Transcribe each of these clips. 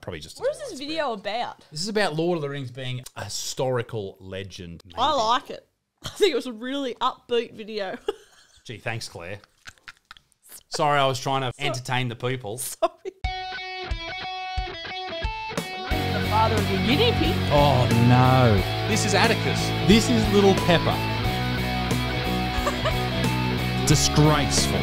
probably just. What is this video about? This is about Lord of the Rings being a historical legend. Maybe. I like it. I think it was a really upbeat video. Gee, thanks, Claire. Sorry, I was trying to entertain the people. Sorry. The father of your guinea pig. Oh, no. This is Atticus. This is Little Pepper. Disgraceful.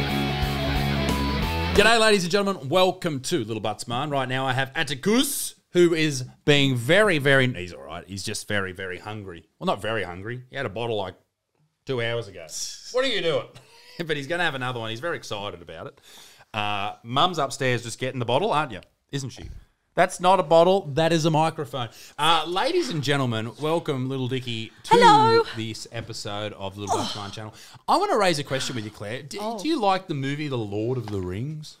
G'day, ladies and gentlemen. Welcome to Little Buttsmarn. Right now I have Atticus, who is being very... He's all right. He's just very, very hungry. Well, not very hungry. He had a bottle like 2 hours ago. What are you doing? But he's going to have another one. He's very excited about it. Mum's upstairs just getting the bottle, aren't you? Isn't she? That's not a bottle. That is a microphone. Ladies and gentlemen, welcome Little Dicky to this episode of the Little Buttsmarn channel. I want to raise a question with you, Claire. Do you like the movie The Lord of the Rings?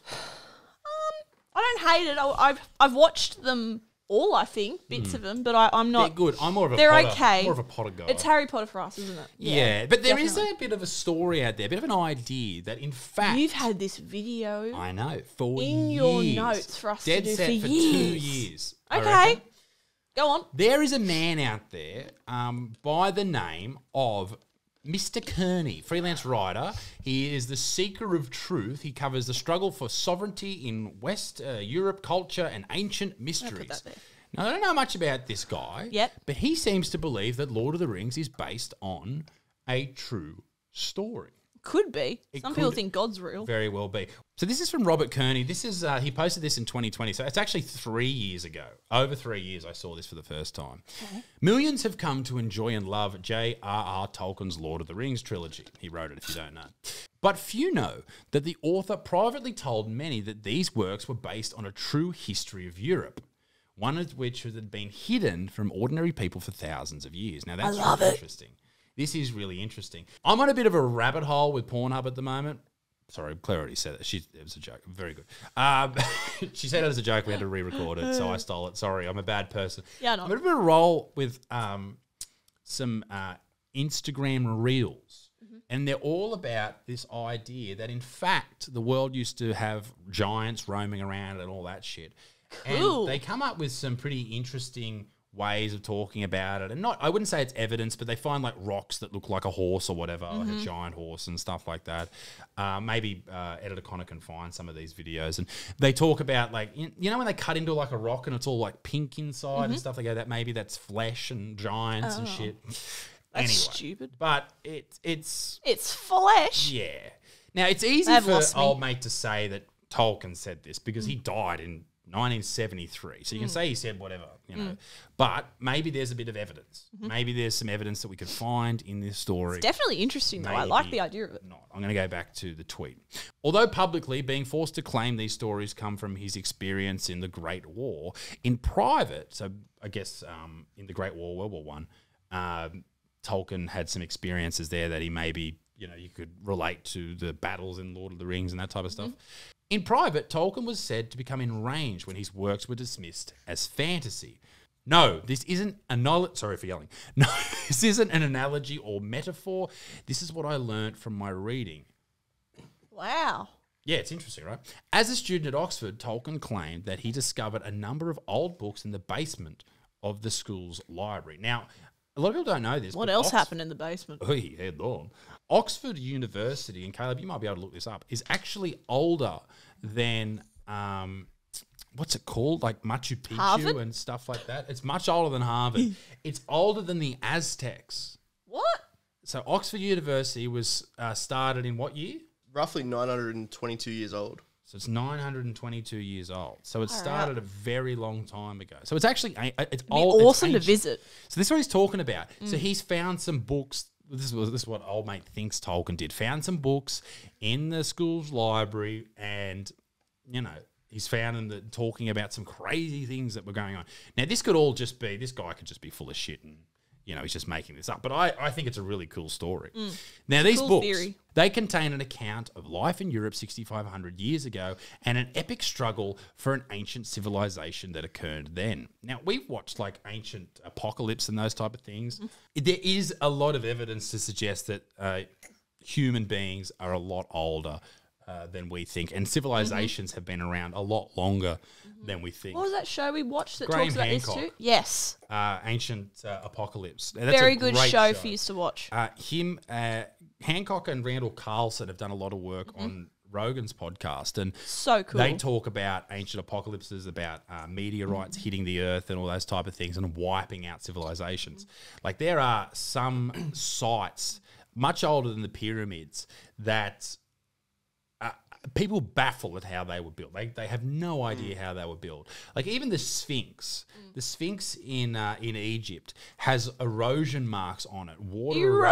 I don't hate it. I've watched them all, I think, bits of them, but I'm not. They're good. I'm more of a They're Potter, okay. more of a Potter guy. It's Harry Potter for us, isn't it? Yeah, but there is definitely. a bit of a story out there, a bit of an idea that in fact... You've had this video I know, for in years. your notes for us Dead to do set for for years. 2 years. I Okay, reckon. go on. There is a man out there by the name of Mr. Kerney, freelance writer. He is the seeker of truth. He covers the struggle for sovereignty in West Europe culture and ancient mysteries. that there. Now, I don't know much about this guy, Yep. but he seems to believe that Lord of the Rings is based on a true story. Could be. Some people could think God's real. Very well be. So this is from Robert Kerney. This is he posted this in 2020. So it's actually 3 years ago. Over 3 years I saw this for the first time. Okay. Millions have come to enjoy and love J.R.R. Tolkien's Lord of the Rings trilogy. He wrote it, if you don't know. But few know that the author privately told many that these works were based on a true history of Europe, one of which had been hidden from ordinary people for thousands of years. Now that's really interesting. This is really interesting. I'm on a bit of a rabbit hole with Pornhub at the moment. Sorry, Claire already said it. It was a joke. Very good. She said it was a joke. We had to re-record it, so I stole it. Sorry, I'm a bad person. Yeah, no. I'm on a bit of a roll with some Instagram reels. And they're all about this idea that, in fact, the world used to have giants roaming around and all that shit. Cool. And they come up with some pretty interesting ways of talking about it. And I wouldn't say it's evidence, but they find like rocks that look like a horse or whatever, like a giant horse and stuff like that. Maybe Editor Connor can find some of these videos. And they talk about like, you know when they cut into like a rock and it's all like pink inside and stuff, they go, that maybe that's flesh and giants and shit. That's stupid. But it's flesh. yeah. Now, it's easy They've for lost me. old mate to say that Tolkien said this because he died in 1973. So you can say he said whatever, you know. But maybe there's a bit of evidence. Maybe there's some evidence that we could find in this story. It's definitely interesting, though. I like the idea of it. Not. I'm going to go back to the tweet. Although publicly being forced to claim these stories come from his experience in the Great War, in private, so I guess in the Great War, World War One, Tolkien had some experiences there that he maybe, you know, you could relate to the battles in Lord of the Rings and that type of stuff. In private, Tolkien was said to become enraged when his works were dismissed as fantasy. No, this isn't sorry for yelling. No, this isn't an analogy or metaphor. This is what I learnt from my reading. Wow. Yeah, it's interesting, right? As a student at Oxford, Tolkien claimed that he discovered a number of old books in the basement of the school's library. Now, a lot of people don't know this. What but else happened in the basement? Oy, head on. Oxford University, and Caleb, you might be able to look this up, is actually older than, what's it called? Like Machu Picchu Harvard? and stuff like that. It's much older than Harvard. It's older than the Aztecs. What? So Oxford University was started in what year? Roughly 922 years old. So it's 922 years old. So it started a very long time ago. So it's actually it's old. Awesome it's to visit. So this is what he's talking about. So he's found some books. This is what old mate thinks Tolkien did. Found some books in the school's library, and you know he's found them talking about some crazy things that were going on. Now this could all just be this guy could just be full of shit and. You know, he's just making this up. But I think it's a really cool story. Now, these books, they contain an account of life in Europe 6,500 years ago and an epic struggle for an ancient civilization that occurred then. Now, we've watched like ancient apocalypse and those type of things. There is a lot of evidence to suggest that human beings are a lot older than we think, and civilizations have been around a lot longer than we think. What was that show we watched that Graham talks about Hancock. this too? Yes. Ancient Apocalypse. Now, that's Very a good great show for you to watch. Hancock and Randall Carlson have done a lot of work on Rogan's podcast, and So cool. they talk about ancient apocalypses, about meteorites hitting the earth and all those type of things and wiping out civilizations. Like, there are some sites much older than the pyramids that people baffle at how they were built. They have no idea how they were built. Like, even the Sphinx. The Sphinx in Egypt has erosion marks on it. Water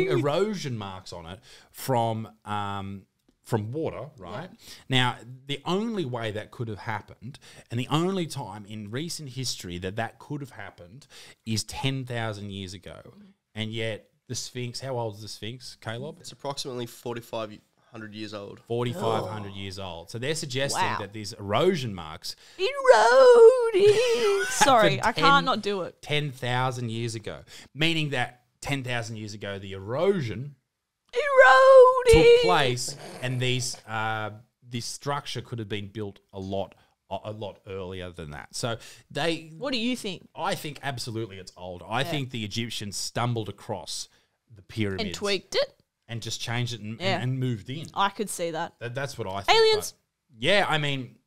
erosion marks on it from water, right? Now, the only way that could have happened, and the only time in recent history that could have happened, is 10,000 years ago. And yet, the Sphinx, how old is the Sphinx, Caleb? It's approximately 4,500 years old. 4,500 years old. So they're suggesting Wow. that these erosion marks Eroding. Sorry, I 10 can't not do it. 10,000 years ago, meaning that 10,000 years ago, the erosion Eroding. took place, and this structure could have been built a lot earlier than that. So What do you think? I think absolutely it's older. I think the Egyptians stumbled across the pyramids And tweaked it? and just changed it Yeah. and moved in. I could see that. That's what I think. Aliens? But yeah, I mean,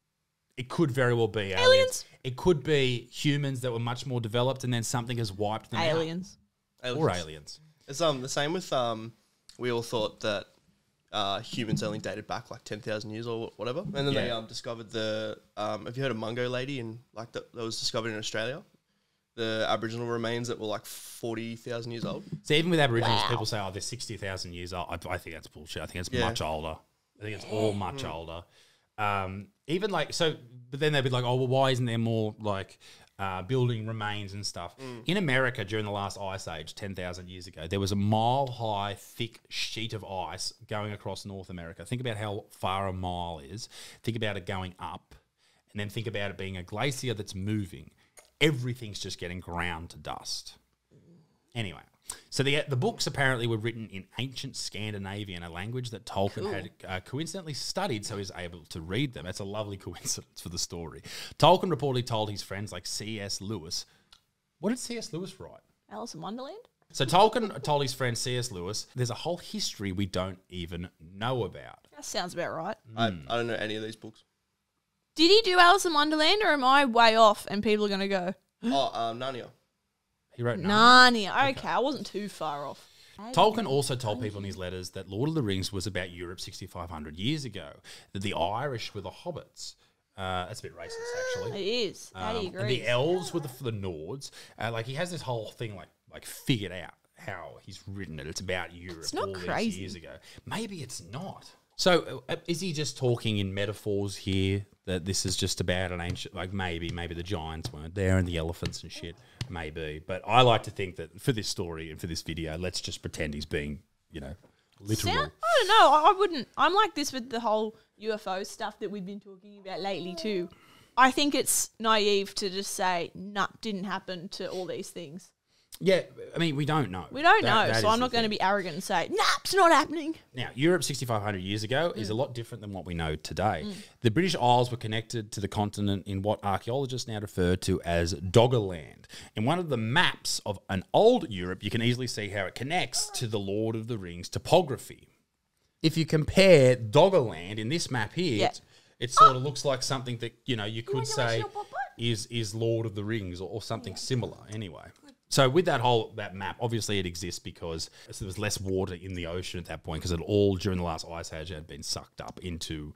it could very well be aliens. It could be humans that were much more developed, and then something has wiped them Aliens. out. Or aliens. It's the same with we all thought that humans only dated back like 10,000 years or whatever, and then they discovered the have you heard of Mungo Lady that was discovered in Australia? The Aboriginal remains that were like 40,000 years old. So even with Aboriginals, people say, "Oh, they're 60,000 years old." I think that's bullshit. I think it's much older. I think it's all much older. Even like so, but then they'd be like, "Oh, well, why isn't there more like building remains and stuff?" In America, during the last ice age, 10,000 years ago, there was a mile-high, thick sheet of ice going across North America. Think about how far a mile is. Think about it going up, and then think about it being a glacier that's moving. Everything's just getting ground to dust. Anyway, so the books apparently were written in ancient Scandinavian, a language that Tolkien had coincidentally studied, so he was able to read them. It's a lovely coincidence for the story. Tolkien reportedly told his friends like C.S. Lewis. What did C.S. Lewis write? Alice in Wonderland? So Tolkien told his friend C.S. Lewis, there's a whole history we don't even know about. That sounds about right. I don't know any of these books. Did he do Alice in Wonderland, or am I way off and people are going to go, Narnia. He wrote Narnia? Okay, I wasn't too far off. Tolkien also told people in his letters that Lord of the Rings was about Europe 6,500 years ago, that the Irish were the hobbits. That's a bit racist, actually. It is. How do you agree? And the elves were the Nords. Like, he has this whole thing like figured out how he's written it. It's about Europe It's not all crazy. these years ago. Maybe it's not. So is he just talking in metaphors here, that this is just about an ancient, like maybe the giants weren't there and the elephants and shit, maybe. But I like to think that for this story and for this video, let's just pretend he's being, literal. I don't know. I wouldn't. I'm like this with the whole UFO stuff that we've been talking about lately too. I think it's naive to just say, nah, didn't happen to all these things. Yeah, I mean, we don't know. We don't know, That so is I'm the not going to thing. be arrogant and say, nah, it's not happening. Now, Europe 6,500 years ago is a lot different than what we know today. The British Isles were connected to the continent in what archaeologists now refer to as Doggerland. In one of the maps of an old Europe, you can easily see how it connects to the Lord of the Rings topography. If you compare Doggerland in this map here, it sort of looks like something that, you could say is Lord of the Rings or something similar anyway. So with that map, obviously it exists because there was less water in the ocean at that point, because it all during the last ice age had been sucked up into,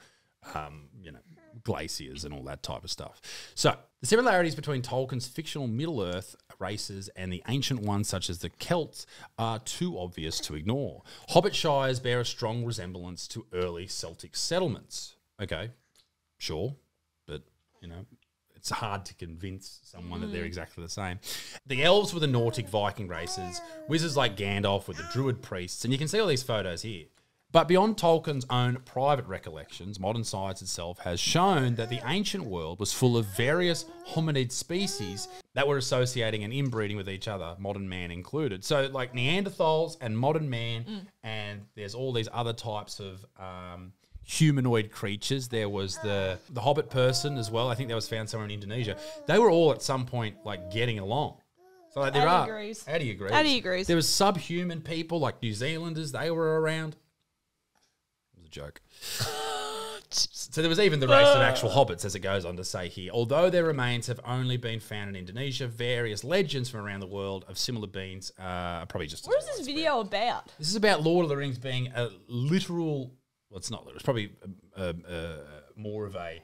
glaciers and all that type of stuff. So the similarities between Tolkien's fictional Middle-earth races and the ancient ones, such as the Celts, are too obvious to ignore. Hobbit shires bear a strong resemblance to early Celtic settlements. Okay, sure, but it's hard to convince someone that they're exactly the same. The elves were the Nordic Viking races, wizards like Gandalf were the druid priests, and you can see all these photos here. But beyond Tolkien's own private recollections, modern science itself has shown that the ancient world was full of various hominid species that were associating and inbreeding with each other, modern man included. So like Neanderthals and modern man, and there's all these other types of humanoid creatures. There was the hobbit person as well. I think that was found somewhere in Indonesia. They were all at some point like getting along. So like, there are. Agrees. How do you agree? Eddie agrees. There was subhuman people like New Zealanders. They were around. It was a joke. So there was even the race of actual hobbits, as it goes on to say here. Although their remains have only been found in Indonesia, various legends from around the world of similar beings are probably just. What is this video about? This is about Lord of the Rings being a literal. Well, it's not literal. It's probably more of a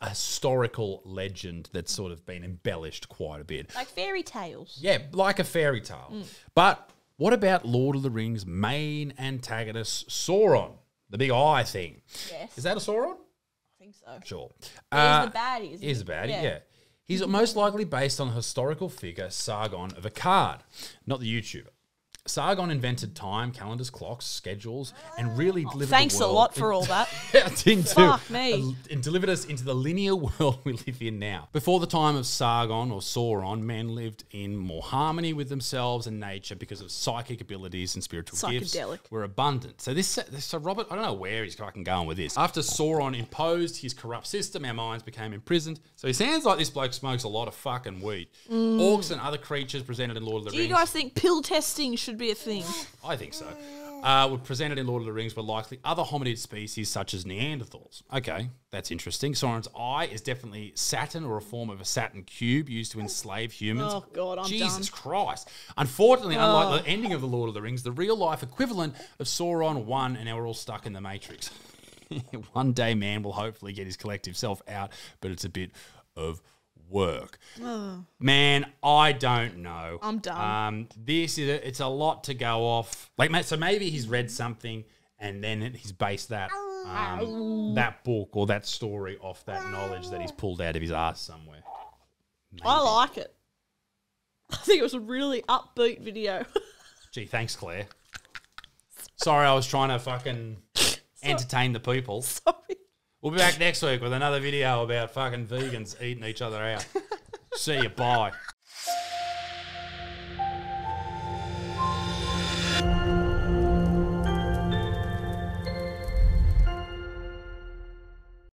historical legend that's sort of been embellished quite a bit, like fairy tales. Yeah, like a fairy tale. But what about Lord of the Rings' main antagonist, Sauron? The big eye thing. Yes. Is that a Sauron? I think so. Sure. He's the baddie, isn't he? He's the baddie, yeah. He's most likely based on the historical figure Sargon of Akkad, not the YouTuber. Sargon invented time, calendars, clocks, schedules, and really delivered Thanks the world. a lot for all that. Fuck me. And delivered us into the linear world we live in now. Before the time of Sargon or Sauron, men lived in more harmony with themselves and nature because of psychic abilities and spiritual gifts were abundant. So Robert, I don't know where he's fucking going with this. After Sauron imposed his corrupt system, our minds became imprisoned. So he sounds like this bloke smokes a lot of fucking weed. Orcs and other creatures presented in Lord of the Rings. Do you guys think pill testing should be a thing? I think so. Were presented in Lord of the Rings were likely other hominid species such as Neanderthals. Okay, that's interesting. Sauron's eye is definitely Saturn or a form of a Saturn cube used to enslave humans. Oh, God, I'm Jesus done. Christ. Unfortunately, unlike the ending of the Lord of the Rings, the real-life equivalent of Sauron won and now we're all stuck in the Matrix. One day man will hopefully get his collective self out, but it's a bit of work. Man, I don't know. I'm done. It's a lot to go off. Like, so maybe he's read something and then he's based that that book or that story off that knowledge that he's pulled out of his ass somewhere. Maybe. I like it. I think it was a really upbeat video. Gee, thanks, Claire. Sorry, I was trying to fucking entertain the people. Sorry. We'll be back next week with another video about fucking vegans eating each other out. See you, bye.